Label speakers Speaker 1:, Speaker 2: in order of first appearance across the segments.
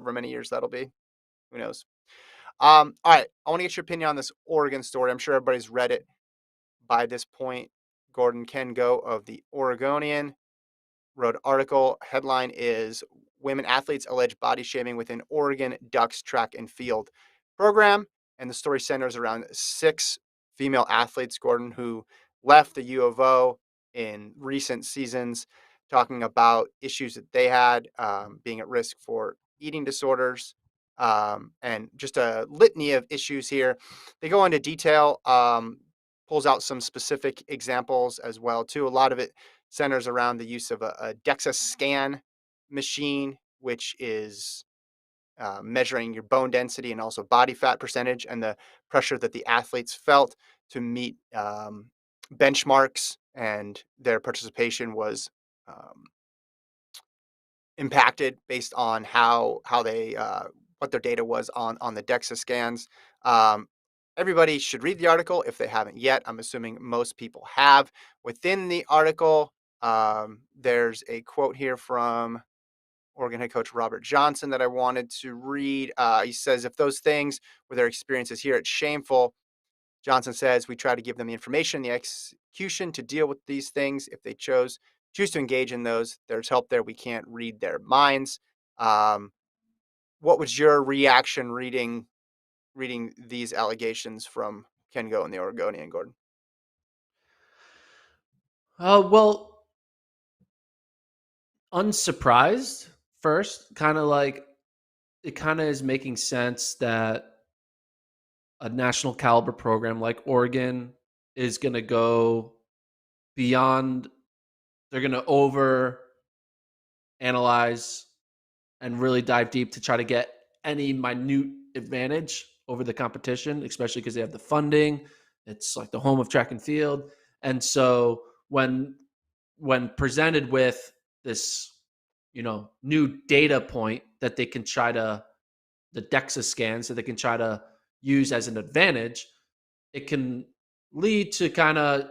Speaker 1: however many years that'll be. Who knows? All right. I want to get your opinion on this Oregon story. I'm sure everybody's read it by this point. Gordon Kengo of the Oregonian wrote an article. Headline is Women Athletes Allege Body Shaming Within Oregon Ducks Track and Field Program. And the story centers around 6 female athletes, Gordon, who left the U of O in recent seasons, talking about issues that they had, being at risk for eating disorders, and just a litany of issues here. They go into detail, pulls out some specific examples as well, too. A lot of it centers around the use of a DEXA scan machine, which is measuring your bone density and also body fat percentage, and the pressure that the athletes felt to meet benchmarks, and their participation was um, impacted based on how they what their data was on the DEXA scans. Um, Everybody should read the article if they haven't yet. I'm assuming most people have. Within the article, there's a quote here from Oregon head coach Robert Johnson that I wanted to read. He says, if those things were their experiences here, it's shameful. Johnson says, we try to give them the information, the execution to deal with these things. If they choose to engage in those, there's help there. We can't read their minds. Um, what was your reaction reading these allegations from Kengo and the Oregonian, Gordon?
Speaker 2: Well, unsurprised first, kind of like it kind of is making sense that a national caliber program like Oregon is going to go beyond, they're going to over analyze and really dive deep to try to get any minute advantage over the competition, especially because they have the funding. It's like the home of track and field. And so when presented with this, new data point that they can try to, the DEXA scans that they can try to use as an advantage, it can lead to kind of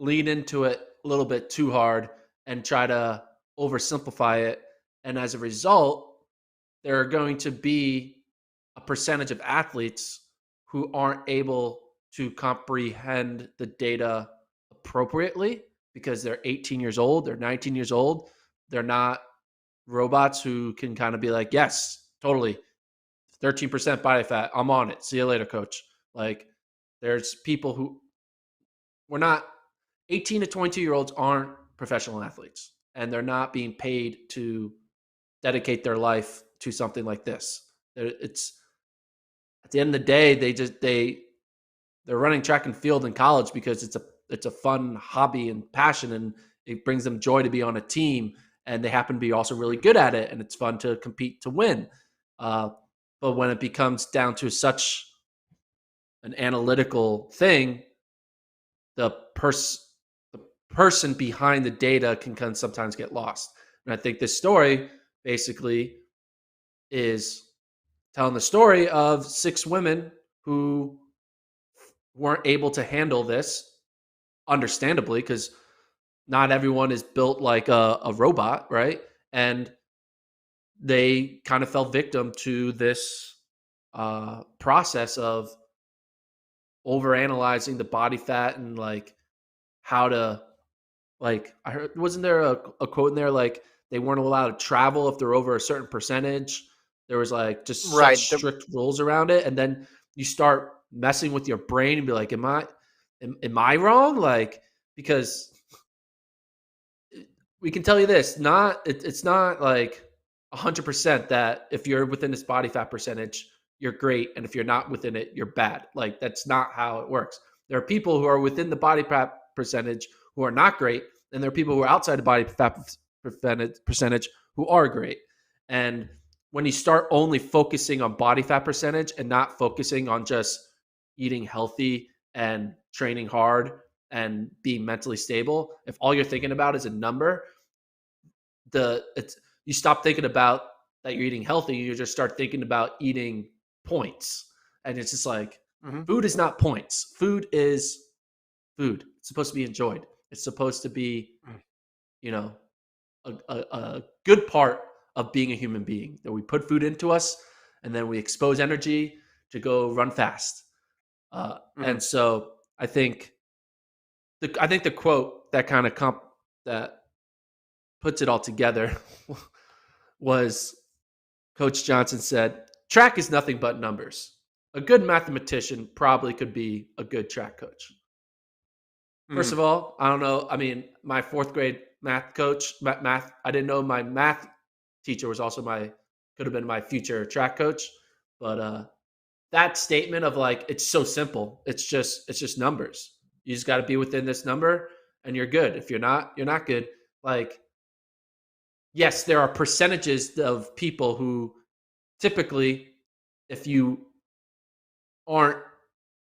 Speaker 2: lean into it a little bit too hard and try to oversimplify it. And as a result, there are going to be a percentage of athletes who aren't able to comprehend the data appropriately because they're 18 years old, they're 19 years old. They're not robots who can kind of be like, yes, totally, 13% body fat, I'm on it. See you later, coach. Like, there's people who, we're not, 18 to 22-year-olds aren't professional athletes, and they're not being paid to dedicate their life to something like this. It's, at the end of the day, they're running track and field in college because it's a fun hobby and passion, and it brings them joy to be on a team, and they happen to be also really good at it, and it's fun to compete to win. But when it becomes down to such an analytical thing, the person behind the data can sometimes get lost. And I think this story basically is telling the story of 6 women who weren't able to handle this, understandably, because not everyone is built like a robot, right? And they kind of fell victim to this process of overanalyzing the body fat and like how to, like, I heard, wasn't there a quote in there like they weren't allowed to travel if they're over a certain percentage? There was like just such
Speaker 1: Right.
Speaker 2: strict rules around it, and then you start messing with your brain and be like, am I wrong? Like, because we can tell you this, it's not like 100% that if you're within this body fat percentage, you're great, and if you're not within it, you're bad. Like, that's not how it works. There are people who are within the body fat percentage who are not great, and there are people who are outside the body fat percentage who are great. And when you start only focusing on body fat percentage and not focusing on just eating healthy and training hard and being mentally stable, if all you're thinking about is a number, you stop thinking about that you're eating healthy. You just start thinking about eating points, and it's just like,
Speaker 1: Mm-hmm.
Speaker 2: food is not points. Food is food. It's supposed to be enjoyed. It's supposed to be, you know, a good part of being a human being. That we put food into us, and then we expose energy to go run fast.
Speaker 1: Mhm.
Speaker 2: And so I think the quote that kind of that puts it all together was Coach Johnson said, "Track is nothing but numbers. A good mathematician probably could be a good track coach." First
Speaker 1: Mhm.
Speaker 2: of all, I don't know. I mean, my fourth grade math coach, math, I didn't know my math teacher was also could have been my future track coach. But that statement of like, it's so simple. It's just numbers. You just got to be within this number and you're good. If you're not, you're not good. Like, yes, there are percentages of people who typically, if you aren't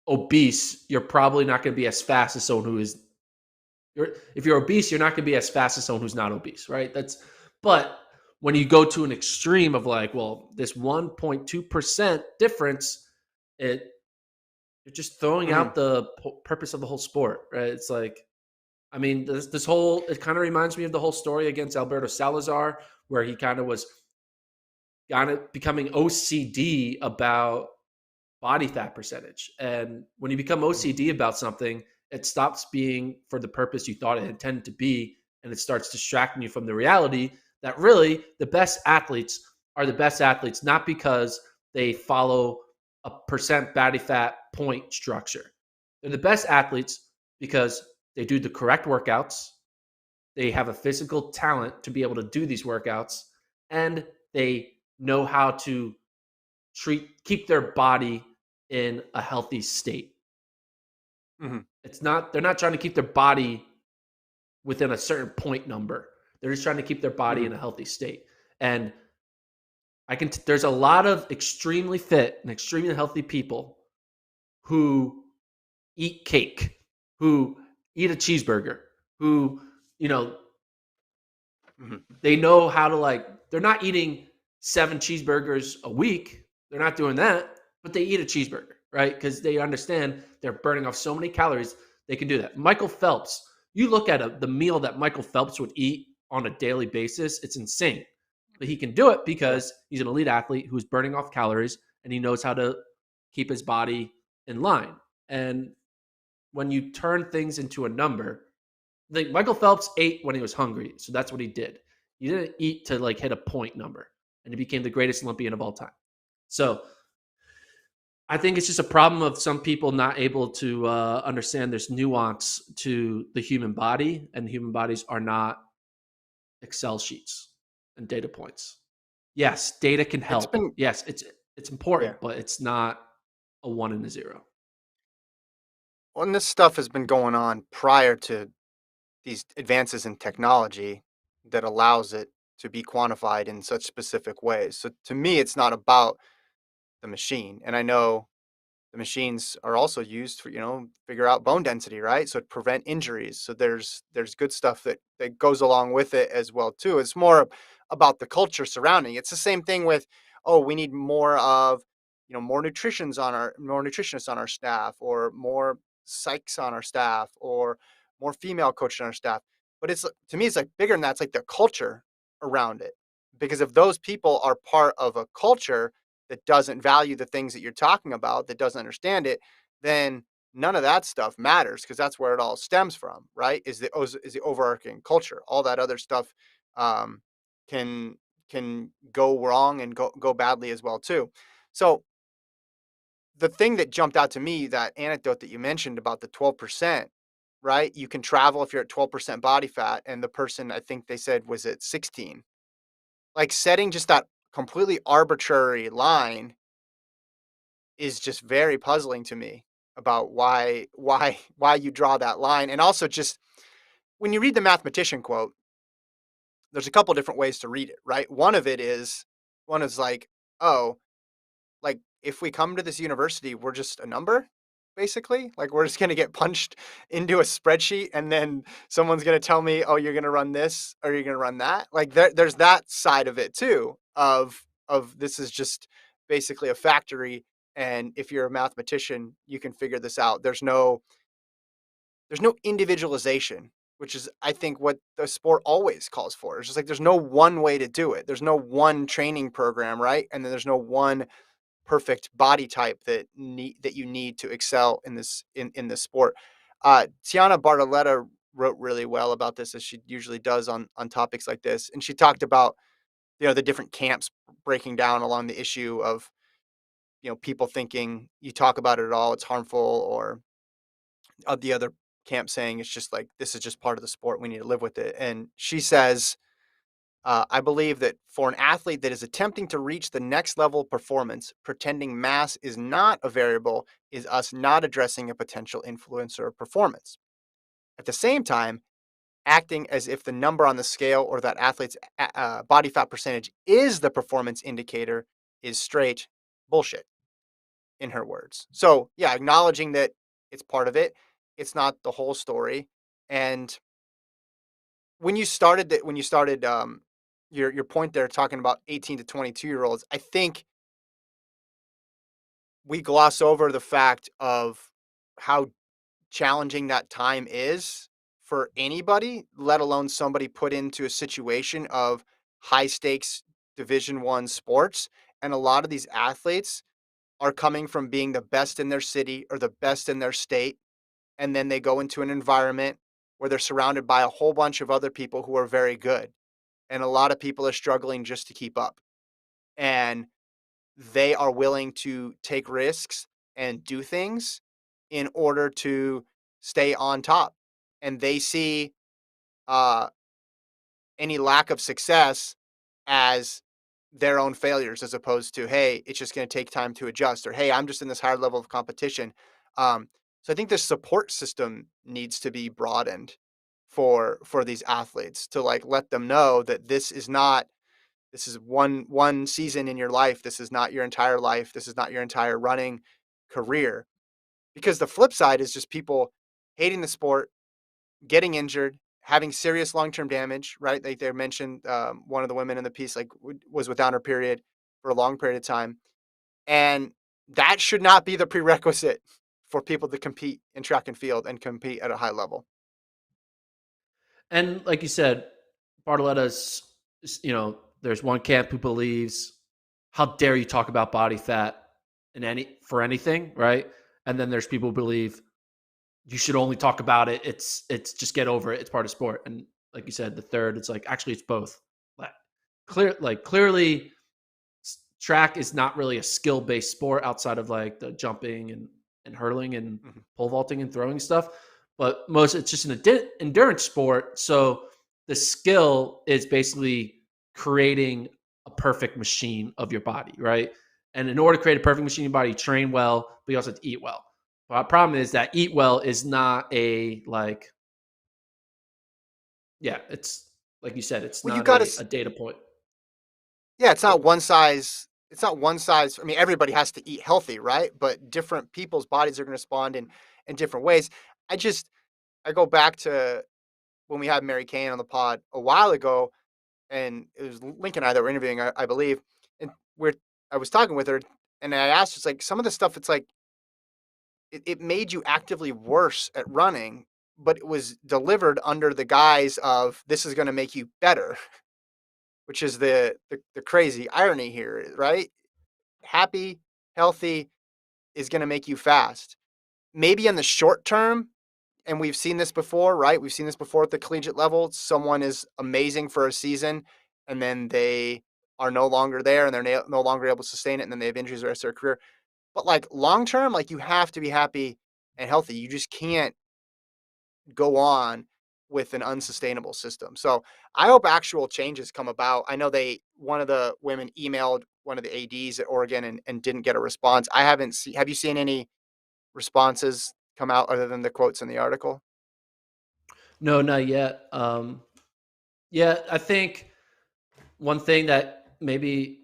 Speaker 2: obese, you're probably not going to be as fast as someone who is. If you're obese, you're not going to be as fast as someone who's not obese, right? But when you go to an extreme of like, well, this 1.2% difference, it you're just throwing
Speaker 1: Mhm.
Speaker 2: out the purpose of the whole sport, right? It's like, I mean, this whole it kind of reminds me of the whole story against Alberto Salazar, where he kind of becoming OCD about body fat percentage. And when you become
Speaker 1: Mhm.
Speaker 2: OCD about something, it stops being for the purpose you thought it intended to be. And it starts distracting you from the reality that really the best athletes are the best athletes, not because they follow a percent body fat point structure. They're the best athletes because they do the correct workouts. They have a physical talent to be able to do these workouts, and they know how to keep their body in a healthy state.
Speaker 1: Mhm.
Speaker 2: They're not trying to keep their body within a certain point number. They're just trying to keep their body
Speaker 1: Mhm.
Speaker 2: in a healthy state. And there's a lot of extremely fit and extremely healthy people who eat cake, who eat a cheeseburger, who, you know,
Speaker 1: Mhm.
Speaker 2: they know how to they're not eating 7 cheeseburgers a week. They're not doing that, but they eat a cheeseburger, right? Because they understand they're burning off so many calories, they can do that. Michael Phelps, you look at the meal that Michael Phelps would eat on a daily basis, it's insane. But he can do it
Speaker 1: Yeah.
Speaker 2: because he's an elite athlete who's burning off calories and he knows how to keep his body in line. And when you turn things into a number, Michael Phelps ate when he was hungry, so that's what he did. He didn't eat to hit a point number, and he became the greatest Olympian of all time. So I think it's just a problem of some people not able to understand there's nuance to the human body, and human bodies are not Excel sheets and data points. Yes, data can
Speaker 1: It's
Speaker 2: help.
Speaker 1: been
Speaker 2: Yes, it's
Speaker 1: yeah.
Speaker 2: important, but it's not a one and a zero.
Speaker 1: Well, and this stuff has been going on prior to these advances in technology that allows it to be quantified in such specific ways. So to me, it's not about the machine. And I know the machines are also used for, figure out bone density, right? So to prevent injuries. So there's good stuff that goes along with it as well too. It's more about the culture surrounding. It's the same thing with, oh, we need more of, more nutritionists on our staff, or more psychs on our staff, or more female coaches on our staff. But it's to me, it's like bigger than that. It's like the culture around it. Because if those people are part of a culture that doesn't value the things that you're talking about, that doesn't understand it, then none of that stuff matters, because that's where it all stems from, right? Is the overarching culture. All that other stuff um, can can go wrong and go badly as well too. So the thing that jumped out to me, that anecdote that you mentioned about the 12%, right? You can travel if you're at 12% body fat, and the person, I think they said, was at 16. Like, setting just that completely arbitrary line is just very puzzling to me about why you draw that line. And also, just when you read the mathematician quote, there's a couple different ways to read it, right? One is like, oh, like, if we come to this university, we're just a number, basically. Like, we're just going to get punched into a spreadsheet, and then someone's going to tell me, oh, you're going to run this or you're going to run that. Like, there's that side of it too, of this is just basically a factory, and if you're a mathematician, you can figure this out. There's no individualization which is, I think, what the sport always calls for. It's just like there's no one way to do it. There's no one training program, right? And then there's no one perfect body type that you need to excel in this sport. Tiana Bartoletta wrote really well about this, as she usually does on topics like this, and she talked about the different camps breaking down along the issue of people thinking you talk about it at all, it's harmful, or of the other camp saying it's just like this is just part of the sport. We need to live with it. And she says, I believe that for an athlete that is attempting to reach the next level of performance, pretending mass is not a variable is us not addressing a potential influencer of performance. At the same time, acting as if the number on the scale or that athlete's body fat percentage is the performance indicator is straight bullshit, in her words. So, yeah, acknowledging that it's part of it, it's not the whole story. And when you started your point there talking about 18 to 22-year-olds, I think we gloss over the fact of how challenging that time is for anybody, let alone somebody put into a situation of high stakes Division 1 sports. And a lot of these athletes are coming from being the best in their city or the best in their state, and then they go into an environment where they're surrounded by a whole bunch of other people who are very good, and a lot of people are struggling just to keep up. And they are willing to take risks and do things in order to stay on top. And they see uh, any lack of success as their own failures, as opposed to, hey, it's just going to take time to adjust, or hey, I'm just in this higher level of competition. So I think the support system needs to be broadened for these athletes, to like let them know that this is one season in your life. This is not your entire life. This is not your entire running career. Because the flip side is just people hating the sport, getting injured, having serious long-term damage, right? Like they mentioned, one of the women in the piece was without her period for a long period of time, and that should not be the prerequisite for people to compete in track and field and compete at a high level.
Speaker 2: And like you said, Bartoletta's, there's one camp who believes, how dare you talk about body fat in for anything, right? And then there's people who believe you should only talk about it. It's just get over it. It's part of sport. And like you said, the third, it's like actually it's both. Like clearly track is not really a skill based sport outside of like the jumping and hurling and
Speaker 1: Mhm.
Speaker 2: pole vaulting and throwing stuff. But most it's just an endurance sport. So the skill is basically creating a perfect machine of your body, right? And in order to create a perfect machine of your body, you train well, but you also have to eat well. But the problem is that eat well is not a like, yeah, it's like you said, it's
Speaker 1: Well, you
Speaker 2: not
Speaker 1: got
Speaker 2: a
Speaker 1: to,
Speaker 2: data point.
Speaker 1: yeah, it's
Speaker 2: Go,
Speaker 1: not one size. It's not one size. I mean, everybody has to eat healthy, right? But different people's bodies are going to respond in different ways. I just I go back to when we had Mary Kane on the pod a while ago, and it was Link and I that were interviewing, I believe, and I was talking with her, and I asked, it's like some of the stuff. It's like it made you actively worse at running, but it was delivered under the guise of this is going to make you better, which is the crazy irony here, right? Happy, healthy is going to make you fast. Maybe in the short term, and we've seen this before, right? We've seen this before at the collegiate level. Someone is amazing for a season, and then they are no longer there, and they're no longer able to sustain it, and then they have injuries the rest of their career. But like long term, like you have to be happy and healthy. You just can't go on with an unsustainable system. So I hope actual changes come about. I know one of the women emailed one of the ADs at Oregon and didn't get a response. I haven't seen, have you seen any responses come out other than the quotes in the article?
Speaker 2: no, not yet. Yeah, I think one thing that maybe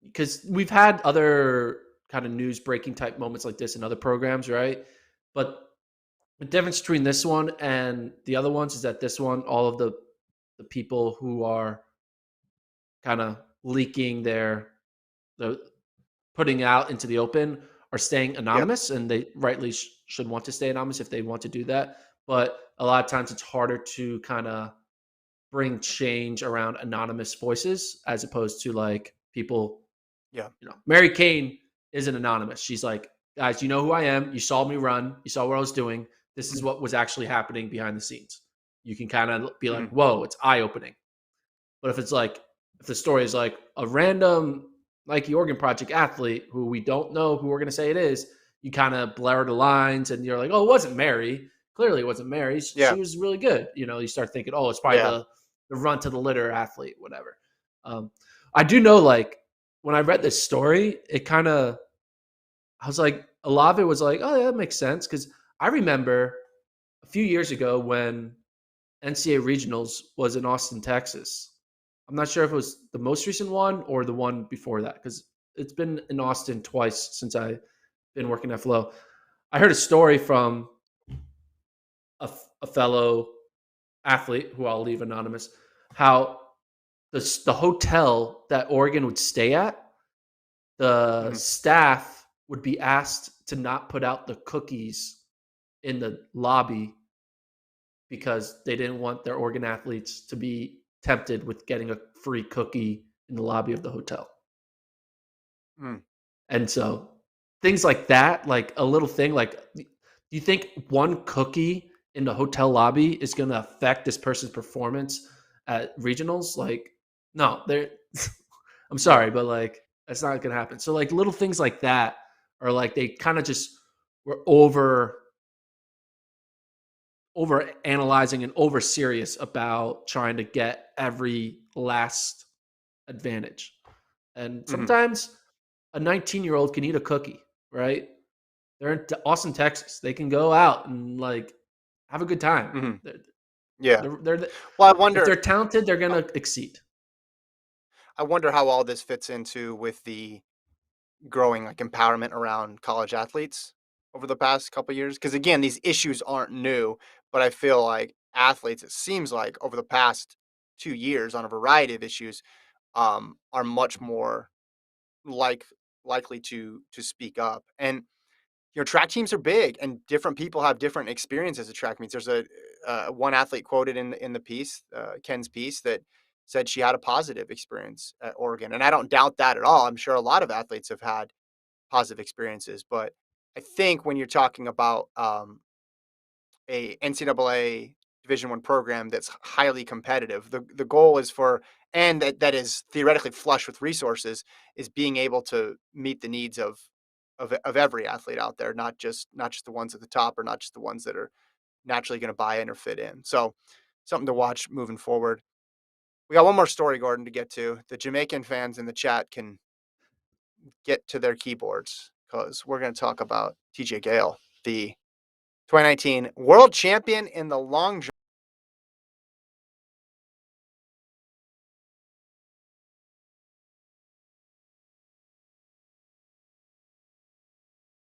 Speaker 2: because we've had other kind of news breaking type moments like this in other programs, right? But the difference between this one and the other ones is that this one, all of the people who are kind of leaking the putting out into the open are staying
Speaker 1: Yep.
Speaker 2: anonymous, and they rightly should want to stay anonymous if they want to do that. But a lot of times it's harder to kind of bring change around anonymous voices as opposed to like people,
Speaker 1: Yeah.
Speaker 2: Mary Kane isn't anonymous. She's like, guys, you know who I am. You saw me run. You saw what I was doing. This is
Speaker 1: Mhm.
Speaker 2: what was actually happening behind the scenes. You can kind of be like,
Speaker 1: Mhm.
Speaker 2: whoa, it's eye opening. But if it's like, if the story is like a random Nike Oregon Project athlete who we don't know who we're going to say it is, you kind of blur the lines and you're like, oh, it wasn't Mary. Clearly, it wasn't Mary.
Speaker 1: Yeah.
Speaker 2: She was really good. You start thinking, oh, it's probably
Speaker 1: Yeah.
Speaker 2: the run to the litter athlete, whatever. Um, I do know, like, when I read this story, it kind of, I was like, a lot of it was like, oh, yeah, that makes sense. Because I remember a few years ago when NCAA regionals was in Austin, Texas. I'm not sure if it was the most recent one or the one before that because it's been in Austin twice since I've been working at Flow. I heard a story from a fellow athlete who I'll leave anonymous, how the hotel that Oregon would stay at, the
Speaker 1: Mhm.
Speaker 2: staff would be asked to not put out the cookies in the lobby because they didn't want their Oregon athletes to be tempted with getting a free cookie in the lobby of the hotel.
Speaker 1: Mm.
Speaker 2: And so things like that, like a little thing, like, do you think one cookie in the hotel lobby is going to affect this person's performance at regionals? Like, no, they're, I'm
Speaker 1: Yeah.
Speaker 2: sorry, but like, that's not going to happen. So, like, little things like that are like, they kind of just were over analyzing and over serious about trying to get every last advantage. And
Speaker 1: Mhm.
Speaker 2: sometimes a 19-year-old can eat a cookie, right? They're in Austin, Texas. They can go out and like have a good time.
Speaker 1: Mhm.
Speaker 2: They're,
Speaker 1: Yeah.
Speaker 2: they're
Speaker 1: Well,
Speaker 2: if they're talented, they're
Speaker 1: uh,
Speaker 2: gonna exceed.
Speaker 1: I wonder how all this fits into with the growing like empowerment around college athletes over the past couple years. Because again, these issues aren't new, but I feel like athletes, it seems like over the past 2 years on a variety of issues, are much more like likely to speak up. And track teams are big, and different people have different experiences at track meets. There's a one athlete quoted in the piece, Ken's piece, that said she had a positive experience at Oregon, and I don't doubt that at all. I'm sure a lot of athletes have had positive experiences, but I think when you're talking about a NCAA Division One program that's highly competitive, the goal is for, and that is theoretically flush with resources, is being able to meet the needs of every athlete out there, not just the ones at the top or not just the ones that are naturally going to buy in or fit in. So something to watch moving forward. We got one more story, Gordon, to get to. The Jamaican fans in the chat can get to their keyboards because we're going to talk about TJ Gale, the 2019 world champion in the long